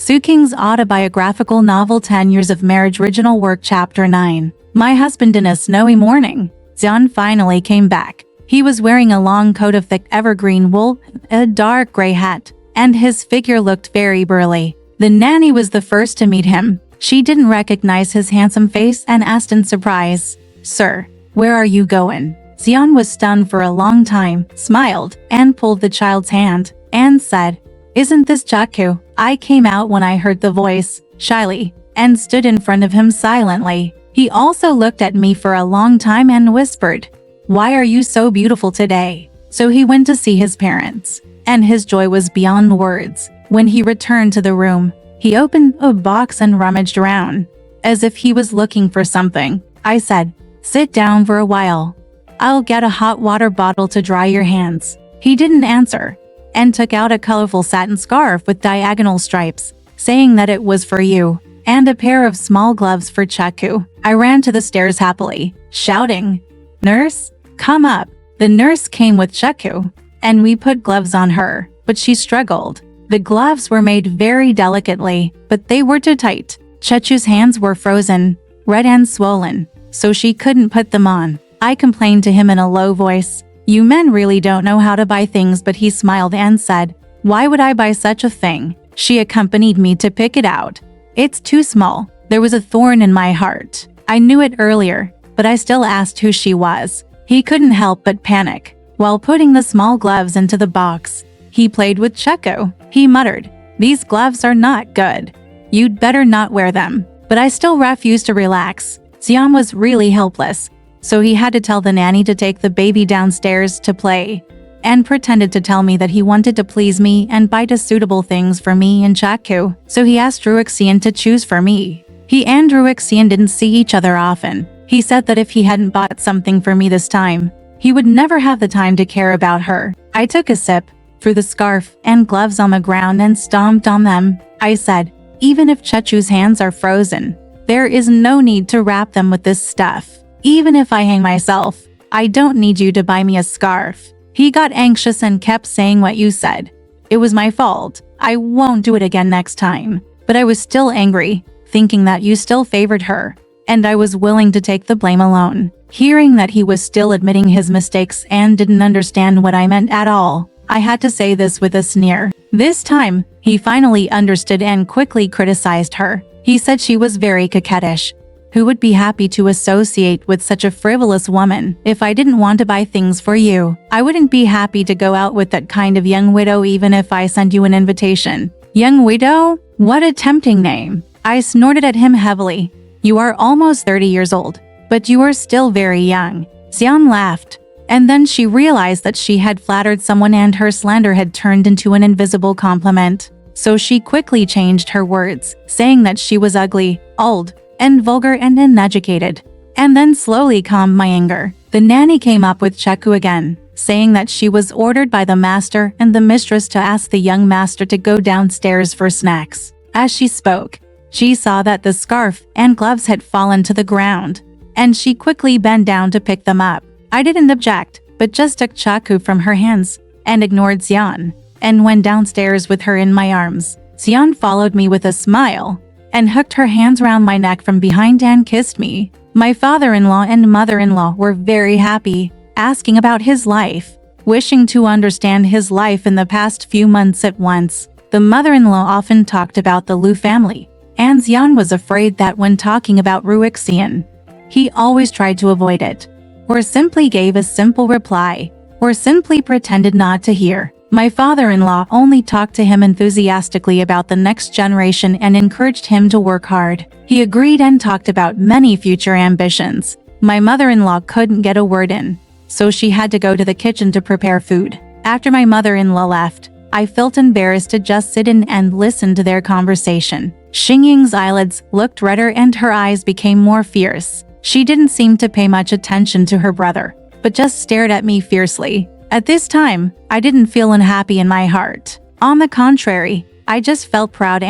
Su Qing's autobiographical novel 10 Years of Marriage original work Chapter 9. My husband in a snowy morning. Zhang finally came back. He was wearing a long coat of thick evergreen wool, a dark gray hat, and his figure looked very burly. The nanny was the first to meet him. She didn't recognize his handsome face and asked in surprise, "Sir, where are you going?" Xian was stunned for a long time, smiled, and pulled the child's hand, and said, "Isn't this Chaku?" I came out when I heard the voice, shyly, and stood in front of him silently. He also looked at me for a long time and whispered, "Why are you so beautiful today?" So he went to see his parents, and his joy was beyond words. When he returned to the room, he opened a box and rummaged around, as if he was looking for something. I said, "Sit down for a while. I'll get a hot water bottle to dry your hands." He didn't answer, and took out a colorful satin scarf with diagonal stripes, saying that it was for you, and a pair of small gloves for Chaku. I ran to the stairs happily, shouting, "Nurse, come up." The nurse came with Chaku, and we put gloves on her, but she struggled. The gloves were made very delicately, but they were too tight. Chachu's hands were frozen, red and swollen, so she couldn't put them on. I complained to him in a low voice, "You men really don't know how to buy things," but he smiled and said, "Why would I buy such a thing?" She accompanied me to pick it out. "It's too small." There was a thorn in my heart. I knew it earlier, but I still asked who she was. He couldn't help but panic. While putting the small gloves into the box, he played with Checo. He muttered, "These gloves are not good. You'd better not wear them." But I still refused to relax. Xian was really helpless, so he had to tell the nanny to take the baby downstairs to play, and pretended to tell me that he wanted to please me and buy suitable things for me and Chaku. So he asked Ruixian to choose for me. He and Ruixian didn't see each other often. He said that if he hadn't bought something for me this time, he would never have the time to care about her. I took a sip, threw the scarf and gloves on the ground and stomped on them. I said, "Even if Chechu's hands are frozen, there is no need to wrap them with this stuff. Even if I hang myself, I don't need you to buy me a scarf." He got anxious and kept saying what you said. It was my fault. I won't do it again next time. But I was still angry, thinking that you still favored her, and I was willing to take the blame alone. Hearing that he was still admitting his mistakes and didn't understand what I meant at all, I had to say this with a sneer. This time, he finally understood and quickly criticized her. He said she was very coquettish. Who would be happy to associate with such a frivolous woman? If I didn't want to buy things for you, I wouldn't be happy to go out with that kind of young widow even if I sent you an invitation. Young widow? What a tempting name. I snorted at him heavily. You are almost 30 years old, but you are still very young. Xian laughed, and then she realized that she had flattered someone and her slander had turned into an invisible compliment. So she quickly changed her words, saying that she was ugly, old, and vulgar and uneducated, and then slowly calmed my anger. The nanny came up with Cheku again, saying that she was ordered by the master and the mistress to ask the young master to go downstairs for snacks. As she spoke, she saw that the scarf and gloves had fallen to the ground, and she quickly bent down to pick them up. I didn't object, but just took Chaku from her hands and ignored Xian, and went downstairs with her in my arms. Xian followed me with a smile, and hooked her hands around my neck from behind and kissed me. My father-in-law and mother-in-law were very happy, asking about his life, wishing to understand his life in the past few months at once. The mother-in-law often talked about the Lu family, and Xian was afraid that when talking about Ruixian, he always tried to avoid it, or simply gave a simple reply, or simply pretended not to hear. My father-in-law only talked to him enthusiastically about the next generation and encouraged him to work hard. He agreed and talked about many future ambitions. My mother-in-law couldn't get a word in, so she had to go to the kitchen to prepare food. After my mother-in-law left, I felt embarrassed to just sit in and listen to their conversation. Xingying's eyelids looked redder and her eyes became more fierce. She didn't seem to pay much attention to her brother, but just stared at me fiercely. At this time, I didn't feel unhappy in my heart. On the contrary, I just felt proud.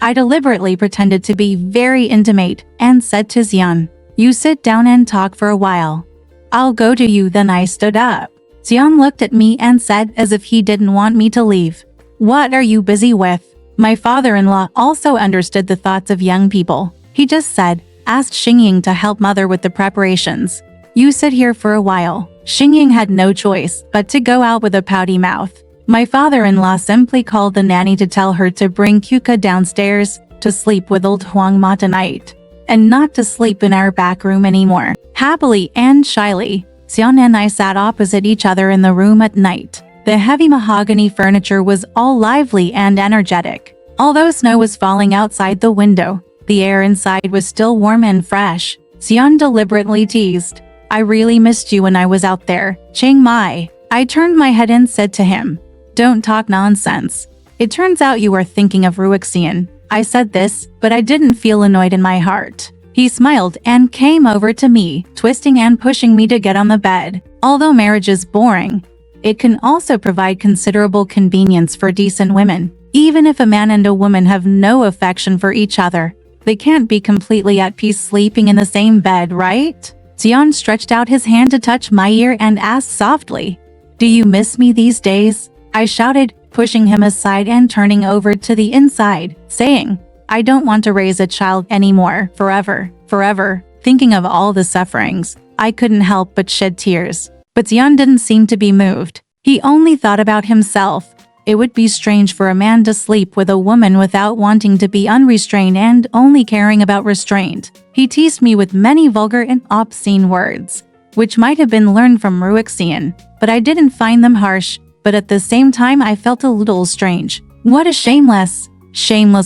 I deliberately pretended to be very intimate and said to Xian, "You sit down and talk for a while. I'll go to you." Then I stood up. Xian looked at me and said as if he didn't want me to leave, "What are you busy with?" My father-in-law also understood the thoughts of young people. He just said, asked Xingying to help mother with the preparations. You sit here for a while. Xingying had no choice but to go out with a pouty mouth. My father-in-law simply called the nanny to tell her to bring Kuka downstairs to sleep with old Huang Ma tonight, and not to sleep in our back room anymore. Happily and shyly, Xian and I sat opposite each other in the room at night. The heavy mahogany furniture was all lively and energetic. Although snow was falling outside the window, the air inside was still warm and fresh. Xian deliberately teased, I really missed you when I was out there, Chiang Mai. I turned my head and said to him, don't talk nonsense. It turns out you are thinking of Ruixian. I said this, but I didn't feel annoyed in my heart. He smiled and came over to me, twisting and pushing me to get on the bed. Although marriage is boring, it can also provide considerable convenience for decent women. Even if a man and a woman have no affection for each other, they can't be completely at peace sleeping in the same bed, right? Xian stretched out his hand to touch my ear and asked softly, do you miss me these days? I shouted, pushing him aside and turning over to the inside, saying, I don't want to raise a child anymore, forever. Thinking of all the sufferings, I couldn't help but shed tears. But Xian didn't seem to be moved. He only thought about himself. It would be strange for a man to sleep with a woman without wanting to be unrestrained and only caring about restraint. He teased me with many vulgar and obscene words, which might have been learned from Ruixian, but I didn't find them harsh, but at the same time I felt a little strange. What a shameless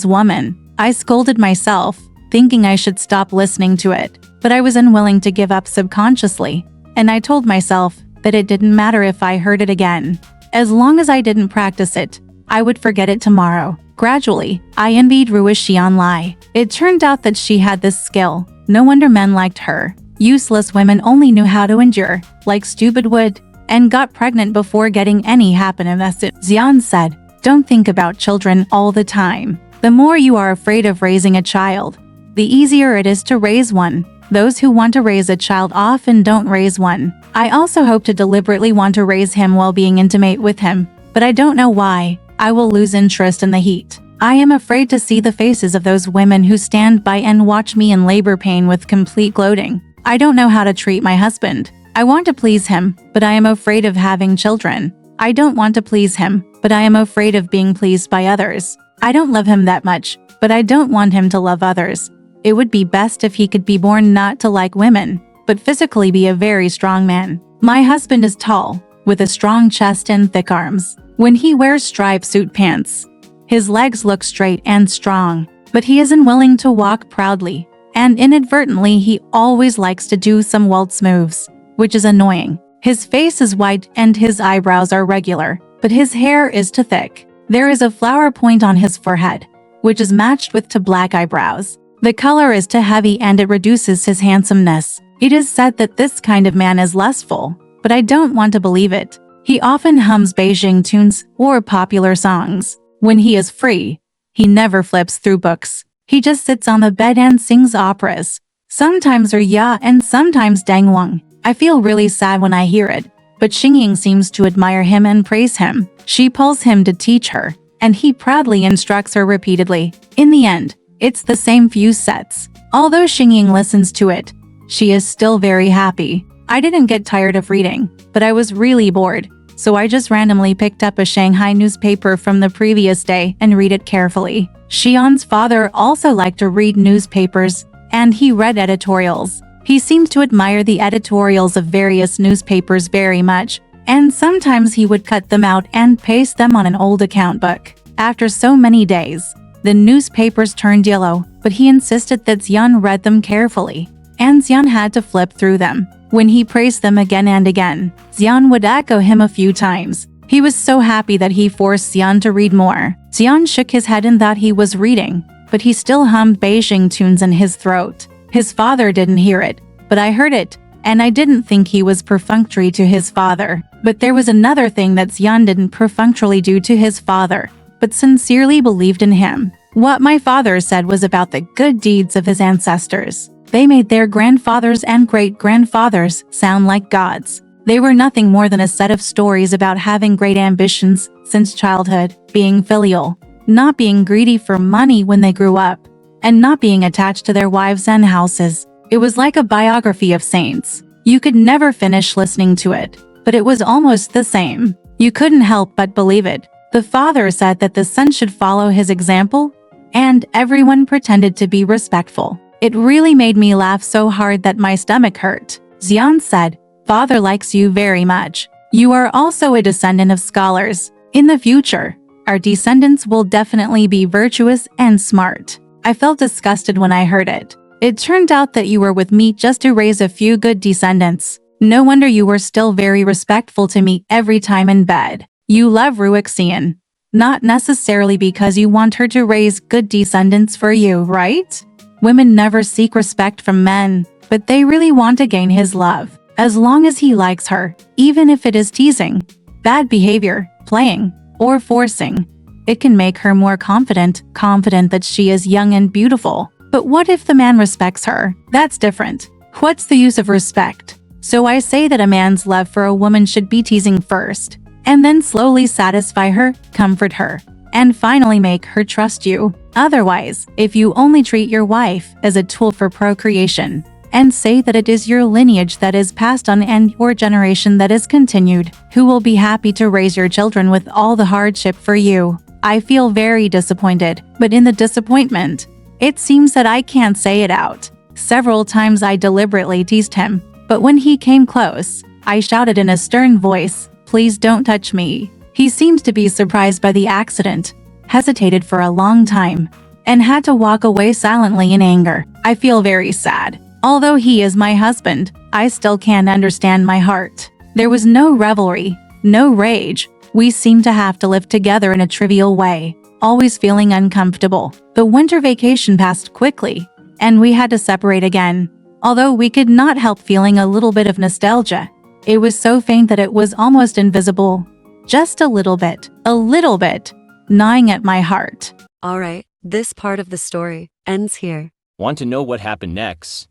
woman. I scolded myself, thinking I should stop listening to it, but I was unwilling to give up subconsciously, and I told myself that it didn't matter if I heard it again. As long as I didn't practice it, I would forget it tomorrow. Gradually, I envied Ruixian Lai. It turned out that she had this skill. No wonder men liked her. Useless women only knew how to endure, like stupid wood, and got pregnant before getting any happiness. Xian said, don't think about children all the time. The more you are afraid of raising a child, the easier it is to raise one. Those who want to raise a child often don't raise one. I also hope to deliberately want to raise him while being intimate with him, but I don't know why. I will lose interest in the heat. I am afraid to see the faces of those women who stand by and watch me in labor pain with complete gloating. I don't know how to treat my husband. I want to please him, but I am afraid of having children. I don't want to please him, but I am afraid of being pleased by others. I don't love him that much, but I don't want him to love others. It would be best if he could be born not to like women, but physically be a very strong man. My husband is tall, with a strong chest and thick arms. When he wears striped suit pants, his legs look straight and strong, but he isn't willing to walk proudly, and inadvertently he always likes to do some waltz moves, which is annoying. His face is white and his eyebrows are regular, but his hair is too thick. There is a flower point on his forehead, which is matched with two black eyebrows. The color is too heavy and it reduces his handsomeness. It is said that this kind of man is lustful, but I don't want to believe it. He often hums Beijing tunes or popular songs. When he is free, he never flips through books. He just sits on the bed and sings operas. Sometimes Ya and sometimes Dang Wang. I feel really sad when I hear it, but Xingying seems to admire him and praise him. She pulls him to teach her, and he proudly instructs her repeatedly. In the end, it's the same few sets. Although Xingying listens to it, she is still very happy. I didn't get tired of reading, but I was really bored, so I just randomly picked up a Shanghai newspaper from the previous day and read it carefully. Xian's father also liked to read newspapers, and he read editorials. He seemed to admire the editorials of various newspapers very much, and sometimes he would cut them out and paste them on an old account book. After so many days, the newspapers turned yellow, but he insisted that Xian read them carefully, and Xian had to flip through them. When he praised them again and again, Xian would echo him a few times. He was so happy that he forced Xian to read more. Xian shook his head and thought he was reading, but he still hummed Beijing tunes in his throat. His father didn't hear it, but I heard it, and I didn't think he was perfunctory to his father. But there was another thing that Xian didn't perfunctorily do to his father, but sincerely believed in him. What my father said was about the good deeds of his ancestors. They made their grandfathers and great-grandfathers sound like gods. They were nothing more than a set of stories about having great ambitions since childhood, being filial, not being greedy for money when they grew up, and not being attached to their wives and houses. It was like a biography of saints. You could never finish listening to it, but it was almost the same. You couldn't help but believe it. The father said that the son should follow his example, and everyone pretended to be respectful. It really made me laugh so hard that my stomach hurt. Xian said, "Father likes you very much. You are also a descendant of scholars. In the future, our descendants will definitely be virtuous and smart." I felt disgusted when I heard it. It turned out that you were with me just to raise a few good descendants. No wonder you were still very respectful to me every time in bed. You love Ruixian. Not necessarily because you want her to raise good descendants for you, right? Women never seek respect from men, but they really want to gain his love. As long as he likes her, even if it is teasing, bad behavior, playing, or forcing, it can make her more confident that she is young and beautiful. But what if the man respects her? That's different. What's the use of respect? So I say that a man's love for a woman should be teasing first, and then slowly satisfy her, comfort her, and finally make her trust you. Otherwise, if you only treat your wife as a tool for procreation, and say that it is your lineage that is passed on and your generation that is continued, who will be happy to raise your children with all the hardship for you? I feel very disappointed, but in the disappointment, it seems that I can't say it out. Several times I deliberately teased him, but when he came close, I shouted in a stern voice, "Please don't touch me." He seemed to be surprised by the accident, hesitated for a long time, and had to walk away silently in anger. I feel very sad. Although he is my husband, I still can't understand my heart. There was no revelry, no rage. We seemed to have to live together in a trivial way, always feeling uncomfortable. The winter vacation passed quickly, and we had to separate again. Although we could not help feeling a little bit of nostalgia, it was so faint that it was almost invisible. Just a little bit, gnawing at my heart. Alright, this part of the story ends here. Want to know what happened next?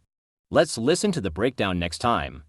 Let's listen to the breakdown next time.